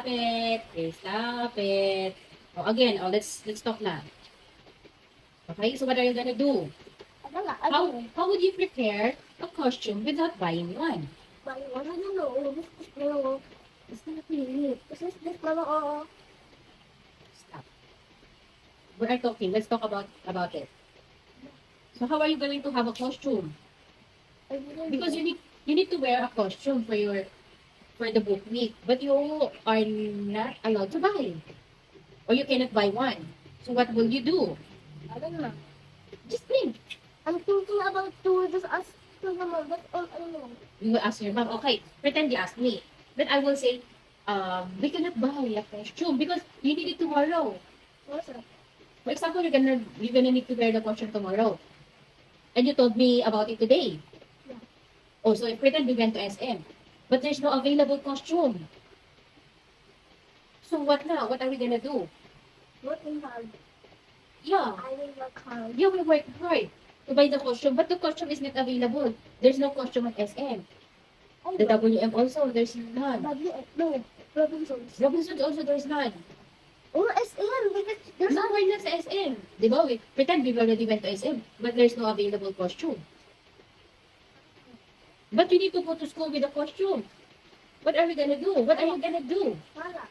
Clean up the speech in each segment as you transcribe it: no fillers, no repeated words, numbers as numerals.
Stop it. Okay, stop it. Oh, again, let's talk na. Okay, so what are you gonna do? Ano nga? How would you prepare a costume without buying one? Wala na no. Gusto na pilit. Kasi this mama, oo. Stop. We are talking. Let's talk about it. So how are you going to have a costume? Because you need to wear a costume for the book week, but you are not allowed to buy, or you cannot buy one. So what will you do? I don't know. Just think. I'm thinking about to just ask to the mom. That's all I know. You will ask your mom. Okay, pretend you ask me. Then I will say, we cannot buy a costume because you need it tomorrow. What's that? For example, you're gonna need to wear the costume tomorrow, and you told me about it today. Yeah. Oh, so pretend we went to SM, but there's no available costume. So what now? What are we gonna do? Working hard. Yeah, I will work hard. you will work hard to buy the costume, but the costume is not available. There's no costume at SM. The WM also, there's none. No. Robinsons. Robinsons also, there's none. Oh, SM. Because there's No, we're not sa SM. Di ba? We pretend we already went to SM, but there's no available costume. But you need to go to school with a costume. What are we gonna do? What are you gonna do? Wala.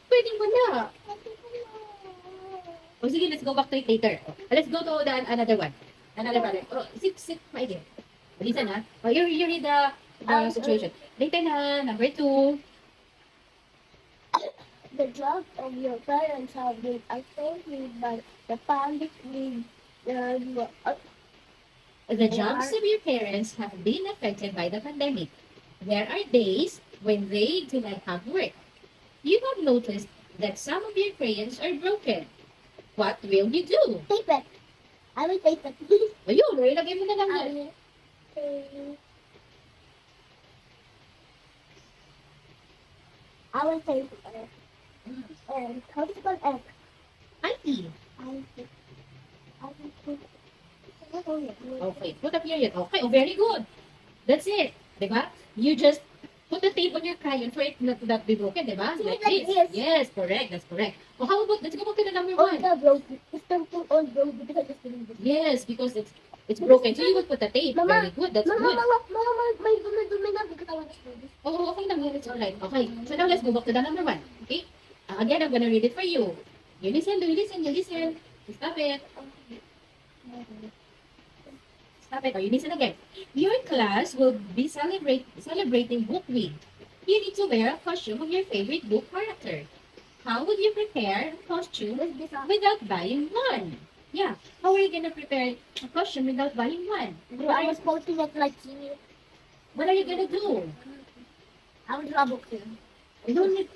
Pwedeng wala. O sige, let's go back to it later. Let's go to another one. Another brother. Oh, sit, maigi. Listen na. Oh, you read the situation. Later na, number 2. The job of your parents have been affected by the pandemic with The jobs of your parents have been affected by the pandemic. There are days when they do not have work. You have noticed that some of your crayons are broken. What will you do? tape it. I will tape it. Ayun, ilagay mo na lang I yan. will I will tape it. And how do you spell egg? Auntie. I will tape Okay, put a period. Okay, oh, very good. That's it. Diba? You just put the tape on your crayon for it not to not be broken, diba? See, Like like this. this. Yes, correct. That's correct. Oh, how about, let's go back to the number Oh, 1. the broken. It's something all broken because I just didn't do it. Yes, because it's broken. So you will put the tape. Mama, Very good. That's Mama, good. may dumi na because I want to do this. Oh, okay lang yun. It's alright. Okay. So now let's go back to the number 1. Okay? Again, I'm gonna read it for you. You listen. Stop it. Stop it. Oh, you listen again. Your class will be celebrating Book Week. You need to wear a costume of your favorite book character. How would you prepare a costume Let's be fast. without buying one? Yeah. How are you gonna prepare a costume without buying one? I was supposed to get like What are you gonna do? I will draw a book here. You don't need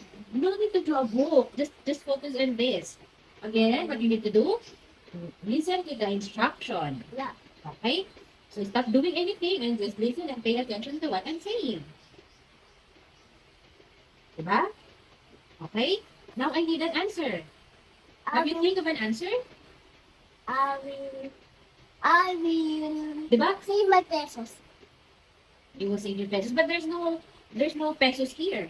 to draw a book. Just focus on this. Again, what you need to do? Listen to the instruction. Yeah. Okay? So stop doing anything and just listen and pay attention to what I'm saying. Diba? Okay? Now I need an answer. Have you think of an answer? I will Diba? save my pesos. You will save your pesos. But there's no pesos here.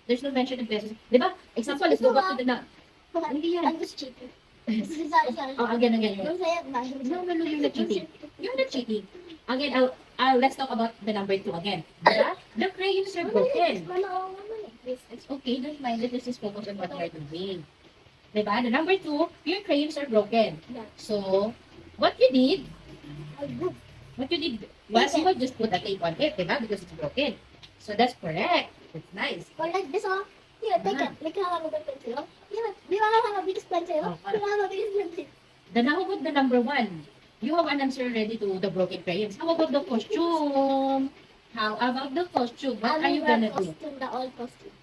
There's no mention of pesos. Diba? Example, let's go back to the Hindi yan. I'm just cheating. Sorry. Oh, again. Don't say it, man. No, you're not cheating. You're not cheating. Again, let's talk about the number 2 again. Diba? The crayons are broken. It's okay, don't mind it. Let's just focus on what you're doing. Diba? The number 2, your crayons are broken. Yeah. So, what you did, I do. was you will just put a tape on it, diba? Because it's broken. So, that's correct. That's nice. Or like this one. Here, take it. Like how I have a pencil. Here, do you want to have a biggest pencil? Oh, Do you have a biggest pencil? Then how about the number 1? You have an answer ready to the broken crayons. How about the costume? What are you gonna do? The old costume.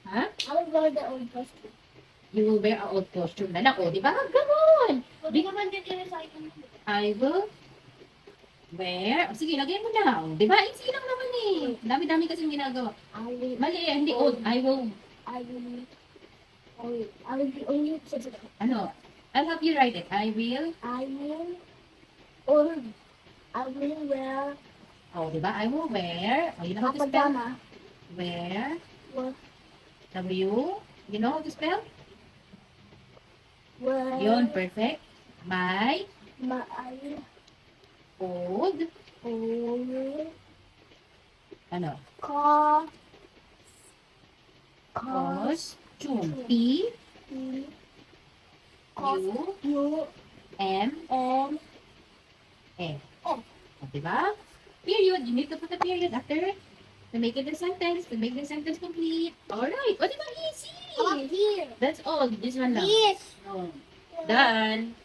Huh? I will wear the old costume. You will wear an old costume na nako, di ba? Ganon! Hindi naman din i-recycle. I will wear... Oh, sige, lagay mo na. Oh, di ba? Easy lang naman eh. Dami-dami kasing ginagawa. Mali, hindi old. I will be only Ano? I'll help you write it. I will wear Oh, di ba? I will wear. Oh, you know a how to spell? pajama. Wear. Or W. You know how to spell? Well, Yun, perfect. My my old, old ano, car, costume. P, U, U, M, M, E. Oh. O, diba? Period. You need to put a period after to make it a sentence, to make the sentence complete. Alright. O, diba? Easy. here. That's all. This one lang. This. Oh. Done.